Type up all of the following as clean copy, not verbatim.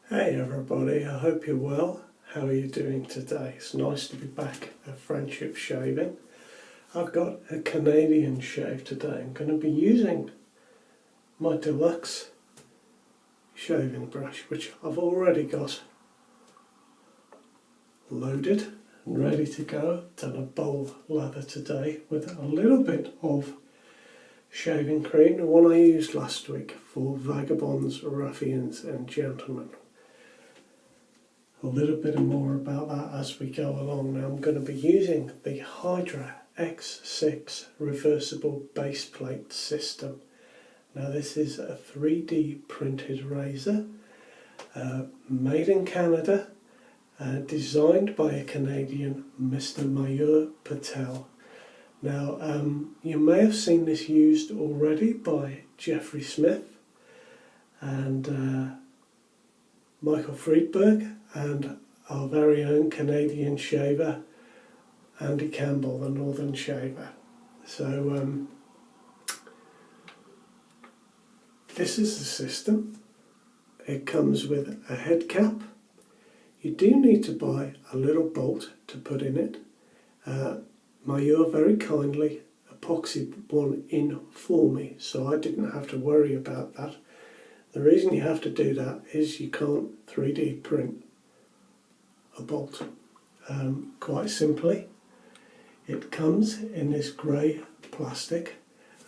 Hey everybody, I hope you're well. How are you doing today? It's nice to be back at Friendship Shaving. I've got a Canadian shave today. I'm going to be using my deluxe shaving brush, which I've already got loaded and ready to go. Done a bowl lather today with a little bit of shaving cream, the one I used last week for vagabonds, ruffians and gentlemen. A little bit more about that as we go along. Now I'm going to be using the Hydra X6 reversible baseplate system. Now this is a 3D printed razor, made in Canada, designed by a Canadian, Mr. Mayur Patel. Now you may have seen this used already by Jeffrey Smith and Michael Friedberg and our very own Canadian shaver, Andy Campbell, the Northern Shaver. So this is the system. It comes with a head cap. You do need to buy a little bolt to put in it. Mayur very kindly epoxied one in for me, so I didn't have to worry about that. The reason you have to do that is you can't 3D print a bolt. Quite simply, it comes in this grey plastic,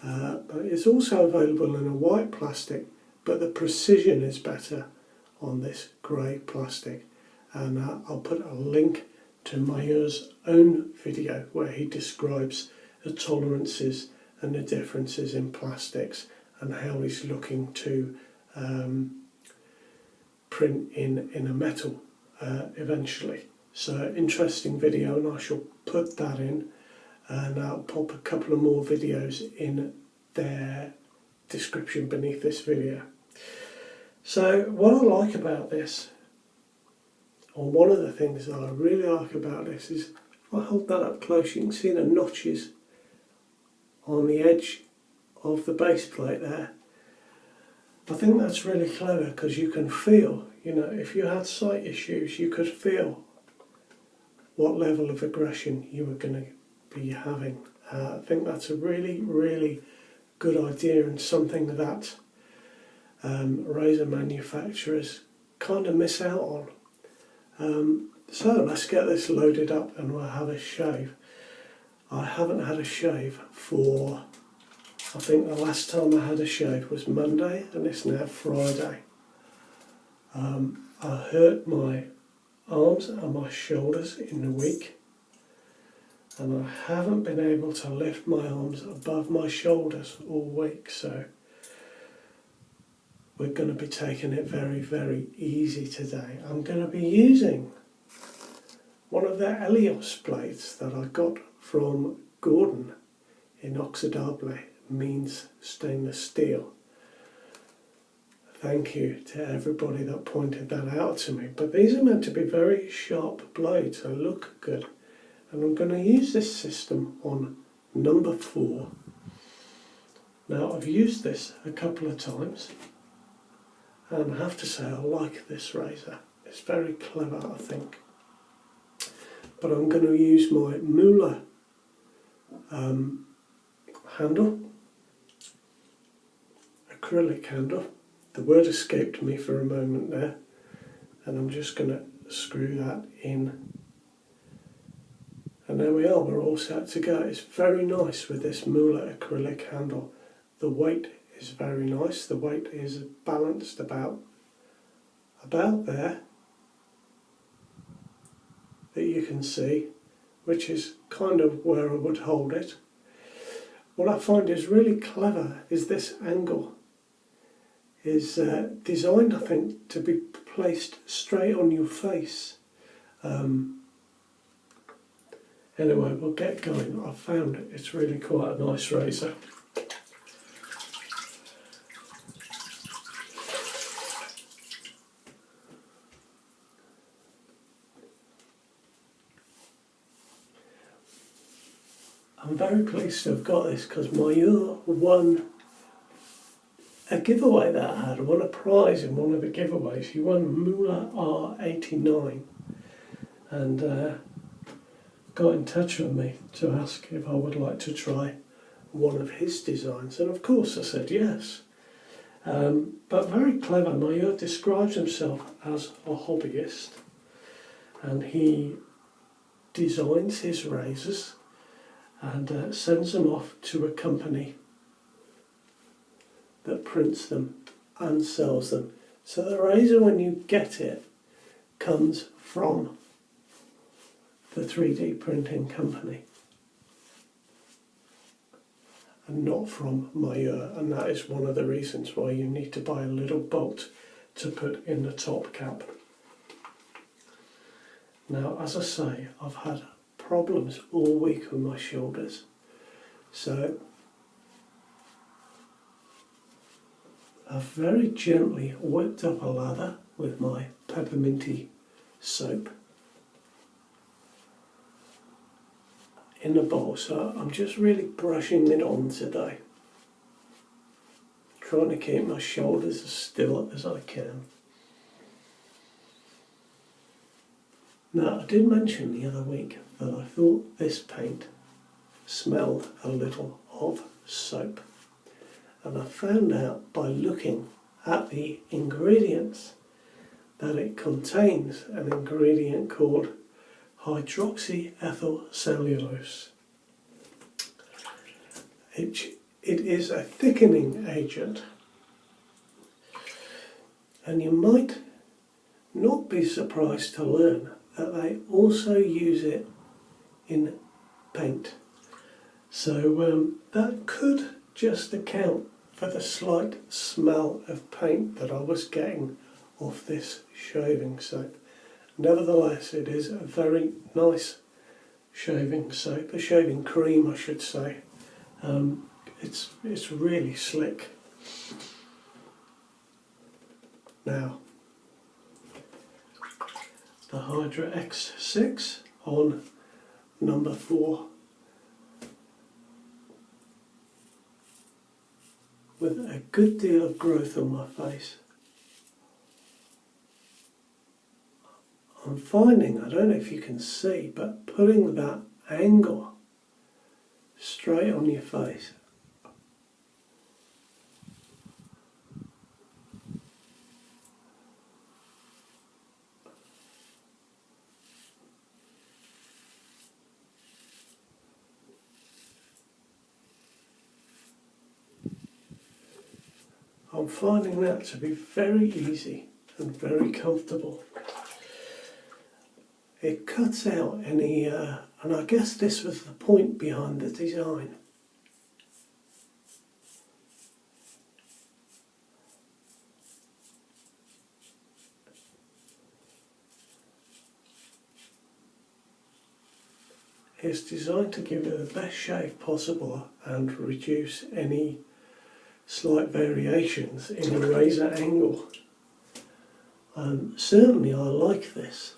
but it's also available in a white plastic, but the precision is better on this grey plastic. And I'll put a link to Mayur's own video where he describes the tolerances and the differences in plastics and how he's looking to print in a metal eventually. So interesting video, and I shall put that in, and I'll pop a couple of more videos in their description beneath this video. So what I like about this, or one of the things that I really like about this, is if I hold that up close you can see the notches on the edge of the base plate there. I think that's really clever because you can feel, you know, if you had sight issues, you could feel what level of aggression you were going to be having. I think that's a really, really good idea and something that razor manufacturers kind of miss out on. So let's get this loaded up and we'll have a shave. I haven't had a shave for, I think the last time I had a shave was Monday and it's now Friday. I hurt my arms and my shoulders in the week, and I haven't been able to lift my arms above my shoulders all week, so we're going to be taking it very, very easy today. I'm going to be using one of the Helios plates that I got from Gordon Inoxidable, means stainless steel. Thank you to everybody that pointed that out to me. But these are meant to be very sharp blades, they look good. And I'm going to use this system on number 4. Now I've used this a couple of times and I have to say I like this razor. It's very clever, I think. But I'm going to use my Mueller handle, acrylic handle. The word escaped me for a moment there, and I'm just going to screw that in, and there we are, we're all set to go. It's very nice with this Mueller acrylic handle. The weight is very nice, the weight is balanced about there that you can see, which is kind of where I would hold it. What I find is really clever is this angle is designed, I think, to be placed straight on your face. Anyway, we'll get going. I've found it's really quite a nice razor. I'm very pleased to have got this because Mayur won a giveaway that I had. I won a prize in one of the giveaways. He won Moolah R89 and got in touch with me to ask if I would like to try one of his designs, and of course I said yes. But very clever. Mayur describes himself as a hobbyist, and he designs his razors and sends them off to a company that prints them and sells them. So the razor, when you get it, comes from the 3D printing company and not from Mayur, and that is one of the reasons why you need to buy a little bolt to put in the top cap. Now, as I say, I've had problems all week with my shoulders, so I've very gently whipped up a lather with my pepperminty soap in the bowl, so I'm just really brushing it on today, trying to keep my shoulders as still as I can. Now, I did mention the other week that I thought this paint smelled a little of soap, and I found out by looking at the ingredients that it contains an ingredient called hydroxyethyl cellulose. It is a thickening agent, and you might not be surprised to learn that they also use it in paint. So that could just account for the slight smell of paint that I was getting off this shaving soap. Nevertheless, it is a very nice shaving soap, a shaving cream I should say. It's really slick. Now, the Hydra X6 on number 4 with a good deal of growth on my face. I'm finding, I don't know if you can see, but putting that angle straight on your face I'm finding that to be very easy and very comfortable. It cuts out any, and I guess this was the point behind the design. It's designed to give you the best shave possible and reduce any slight variations in the razor angle. Certainly I like this.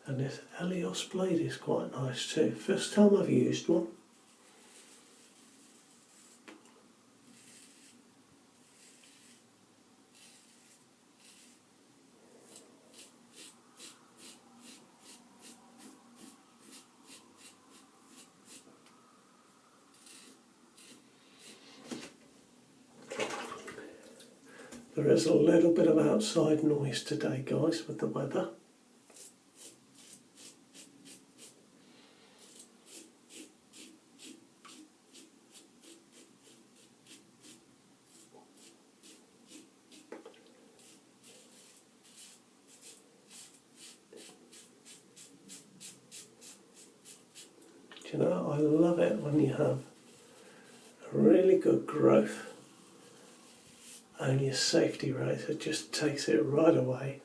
And this Helios blade is quite nice too. First time I've used one. There is a little bit of outside noise today, guys, with the weather. You know, I love it when you have a really good growth and your safety razor just takes it right away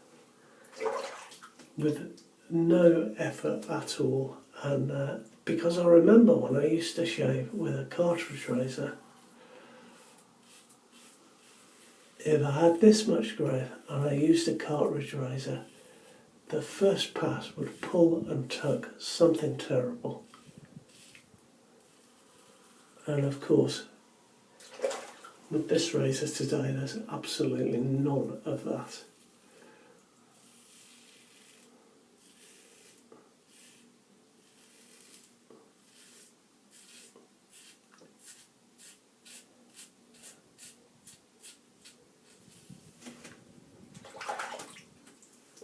with no effort at all and because I remember when I used to shave with a cartridge razor, if I had this much grey and I used a cartridge razor, the first pass would pull and tug something terrible. And of course, with this razor today, there's absolutely none of that.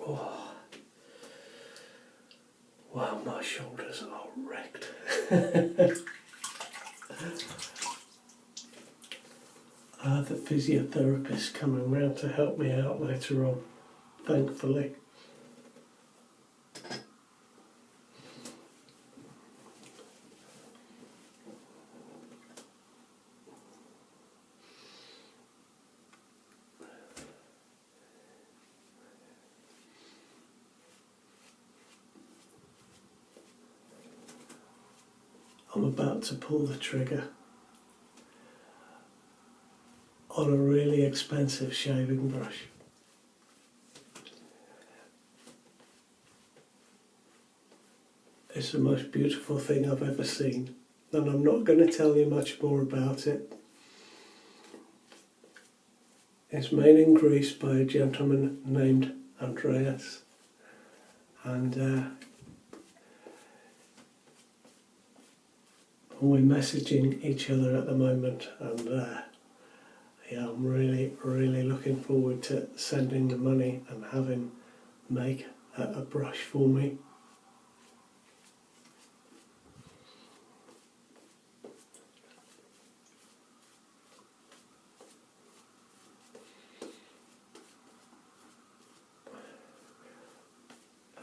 Oh. Wow, my shoulders are wrecked. I have a physiotherapist coming round to help me out later on, thankfully. I'm about to pull the trigger on a really expensive shaving brush. It's the most beautiful thing I've ever seen, and I'm not going to tell you much more about it. It's made in Greece by a gentleman named Andreas, and we're messaging each other at the moment, and yeah, I'm really looking forward to sending the money and have him make a brush for me.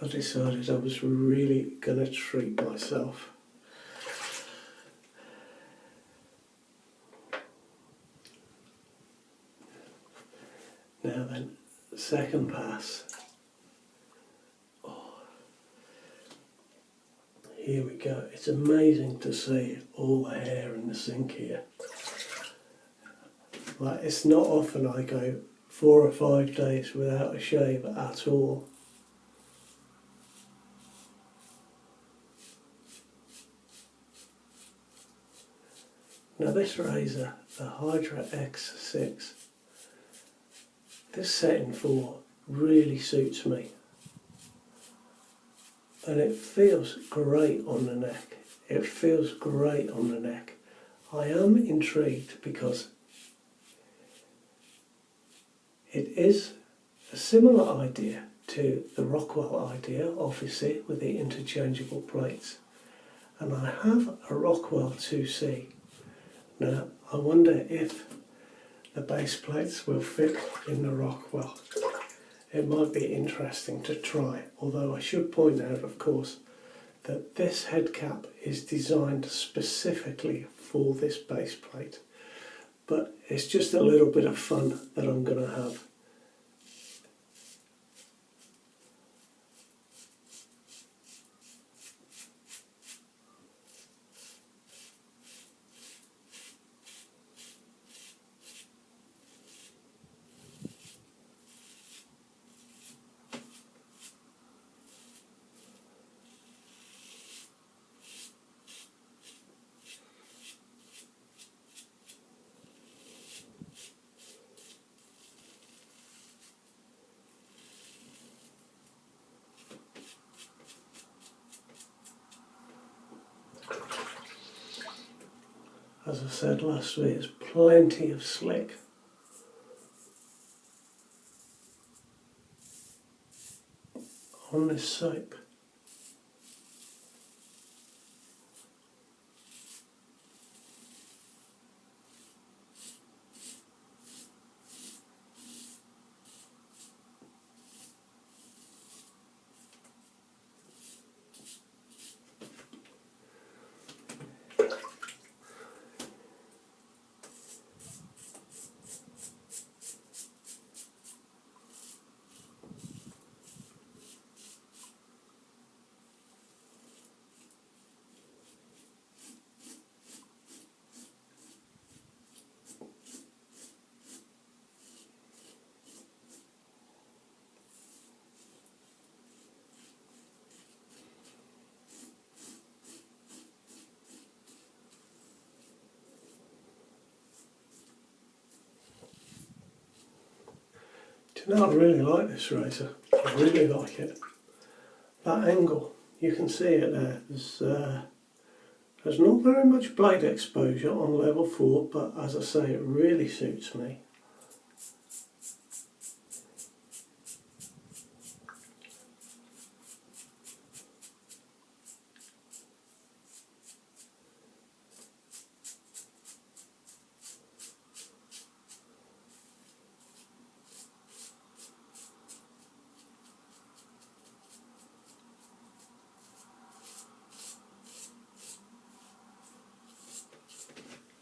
I decided I was really going to treat myself. Now then, second pass. Oh, here we go. It's amazing to see all the hair in the sink here. Like, it's not often I go 4 or 5 days without a shave at all. Now this razor, the Hydra X6, this setting 4 really suits me, and it feels great on the neck. It feels great on the neck. I am intrigued because it is a similar idea to the Rockwell idea, obviously, with the interchangeable plates. And I have a Rockwell 2C. Now, I wonder if the base plates will fit in the Rockwell. It might be interesting to try, although I should point out, of course, that this head cap is designed specifically for this base plate. But it's just a little bit of fun that I'm going to have. As I said last week, there's plenty of slick. On this soap. Do you know, I really like this razor. I really like it. That angle, you can see it there. There's not very much blade exposure on level 4, but as I say, it really suits me.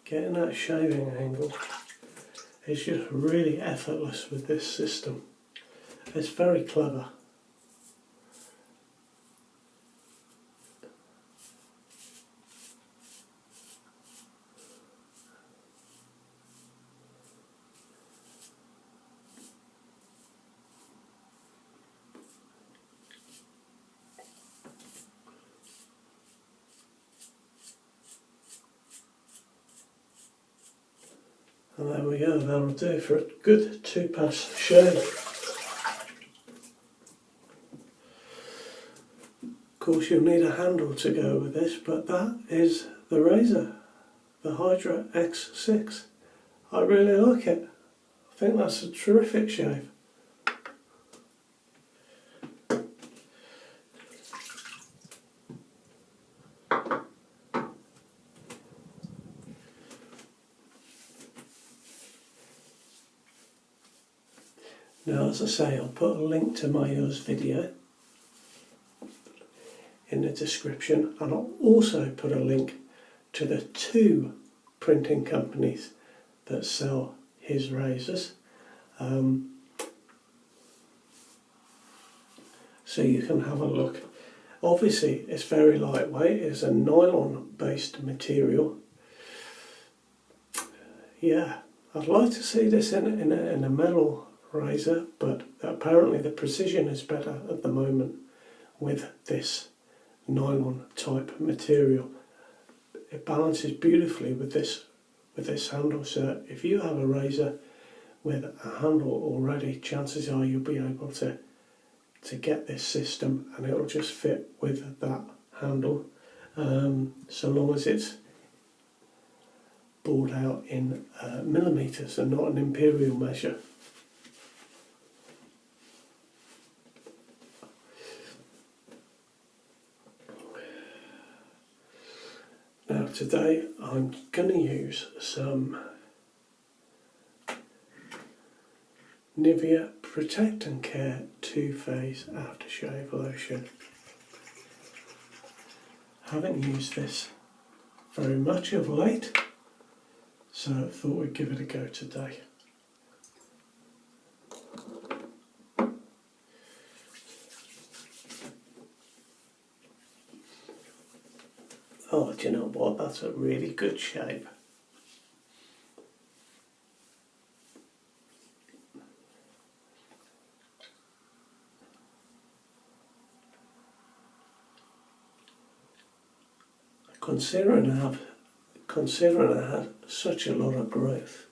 Getting that shaving angle is just really effortless with this system. It's very clever. And there we go, that'll do for a good 2-pass shave. Of course you'll need a handle to go with this, but that is the razor, the Hydra X6. I really like it. I think that's a terrific shave. Now, as I say, I'll put a link to Mayur's video in the description, and I'll also put a link to the 2 printing companies that sell his razors, so you can have a look. Obviously it's very lightweight, it's a nylon based material. Yeah, I'd like to see this in a metal razor, but apparently the precision is better at the moment with this nylon type material. It balances beautifully with this handle, so if you have a razor with a handle already, chances are you'll be able to get this system and it'll just fit with that handle, so long as it's bored out in millimetres and not an imperial measure. Now today I'm going to use some Nivea Protect and Care 2-phase aftershave lotion. Haven't used this very much of late, so I thought we'd give it a go today. Oh, do you know what? That's a really good shave. Considering I had such a lot of growth,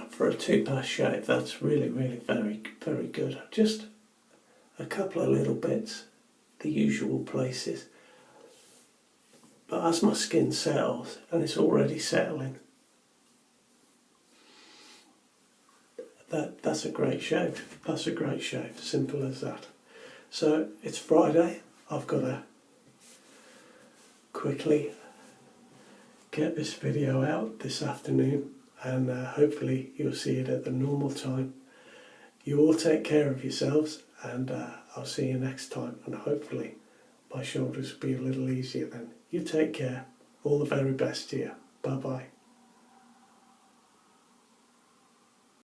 for a 2-pass shave, that's really very good. Just a couple of little bits, the usual places, but as my skin settles, and it's already settling, that's a great shave. That's a great shave, simple as that. So it's Friday, I've got to quickly get this video out this afternoon, and hopefully you'll see it at the normal time. You all take care of yourselves, and I'll see you next time, and hopefully my shoulders will be a little easier then. You take care. All the very best to you. Bye bye.